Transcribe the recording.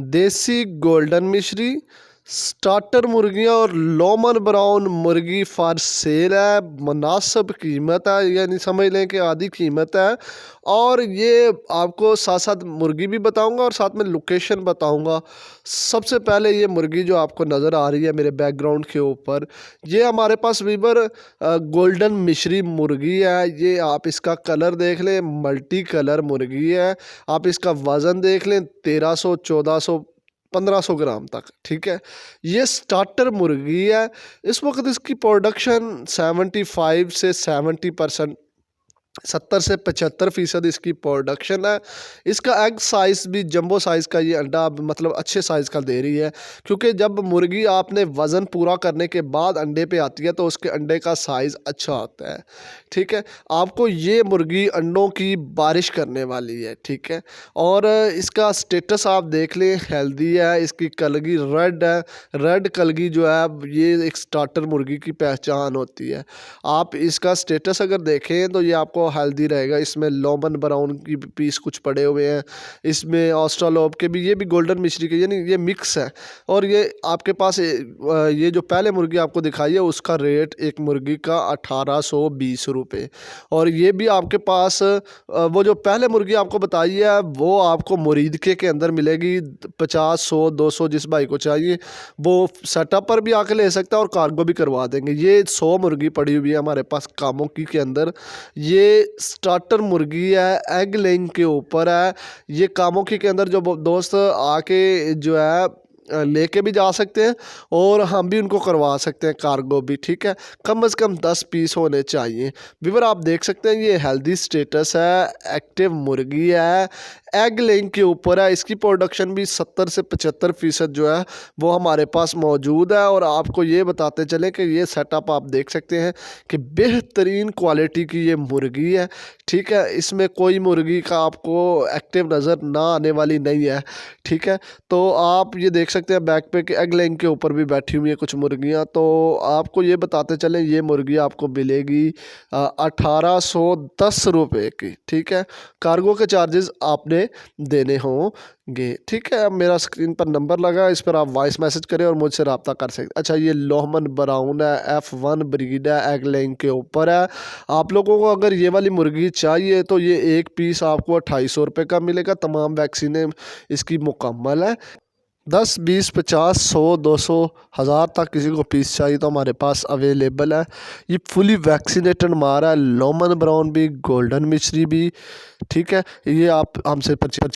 देसी गोल्डन मिश्री, स्टार्टर मुर्गियाँ और लोमन ब्राउन मुर्गी फॉर सेल है। मुनासिब कीमत है, यानी समझ लें कि आधी कीमत है। और ये आपको साथ साथ मुर्गी भी बताऊंगा और साथ में लोकेशन बताऊंगा। सबसे पहले ये मुर्गी जो आपको नज़र आ रही है मेरे बैकग्राउंड के ऊपर, ये हमारे पास वीवर गोल्डन मिश्री मुर्गी है। ये आप इसका कलर देख लें, मल्टी कलर मुर्गी है। आप इसका वज़न देख लें, 1300 1400 1500 ग्राम तक, ठीक है। ये स्टार्टर मुर्गी है। इस वक्त इसकी प्रोडक्शन 75 से 70%, 70 से 75% इसकी प्रोडक्शन है। इसका एग साइज़ भी जंबो साइज़ का, ये अंडा मतलब अच्छे साइज़ का दे रही है। क्योंकि जब मुर्गी आपने वज़न पूरा करने के बाद अंडे पे आती है तो उसके अंडे का साइज़ अच्छा होता है, ठीक है। आपको ये मुर्गी अंडों की बारिश करने वाली है, ठीक है। और इसका स्टेटस आप देख लें, हेल्दी है। इसकी कलगी रेड है। रेड कलगी जो है ये एक स्टार्टर मुर्गी की पहचान होती है। आप इसका स्टेटस अगर देखें तो ये आपको हेल्दी रहेगा। इसमें लोमन ब्राउन की पीस कुछ पड़े हुए हैं, इसमें ऑस्ट्रालोप के भी, ये भी गोल्डन मिश्री के, यानी ये मिक्स है। और ये आपके पास ये जो पहले मुर्गी आपको दिखाई है उसका रेट एक मुर्गी का 1820 रुपये। और ये भी आपके पास वो जो पहले मुर्गी आपको बताई है वो आपको मुरीदके के अंदर मिलेगी। 50 100 200 जिस भाई को चाहिए वो सेटअप पर भी आके ले सकता है और कार्गो भी करवा देंगे। ये 100 मुर्गी पड़ी हुई है हमारे पास कामोकी के अंदर। ये स्टार्टर मुर्गी है, एग लेइंग के ऊपर है। ये कामोकी के अंदर जो दोस्त आके जो है लेके भी जा सकते हैं और हम भी उनको करवा सकते हैं कार्गो भी, ठीक है। कम से कम 10 पीस होने चाहिए। व्यूअर आप देख सकते हैं ये हेल्दी स्टेटस है, एक्टिव मुर्गी है, एग लेइंग के ऊपर है। इसकी प्रोडक्शन भी 70 से 75% जो है वो हमारे पास मौजूद है। और आपको ये बताते चलें कि ये सेटअप आप देख सकते हैं कि बेहतरीन क्वालिटी की ये मुर्गी है, ठीक है। इसमें कोई मुर्गी का आपको एक्टिव नज़र ना आने वाली नहीं है, ठीक है। तो आप ये देख सकते हैं बैक पे कि एग लेइंग के ऊपर भी बैठी हुई है कुछ मुर्गियाँ। तो आपको ये बताते चलें ये मुर्गी आपको मिलेगी 1810 रुपये की, ठीक है। कार्गो के चार्जेस आपने देने होंगे, ठीक है। अब मेरा स्क्रीन पर नंबर लगा, इस पर आप वॉइस मैसेज करें और मुझसे रब्ता कर सकते। अच्छा, ये लोहमन ब्राउन है, F1 ब्रीड है, एग लेइंग के ऊपर है। आप लोगों को अगर ये वाली मुर्गी चाहिए तो ये एक पीस आपको 2800 रुपये का मिलेगा। तमाम वैक्सीनें इसकी मुकम्मल है। 10 20 50 100 200 1000 तक किसी को पीस चाहिए तो हमारे पास अवेलेबल है। ये फुली वैक्सीनेटेड मारा है, लोमन ब्राउन भी, गोल्डन मिश्री भी, ठीक है। ये आप हमसे परचेज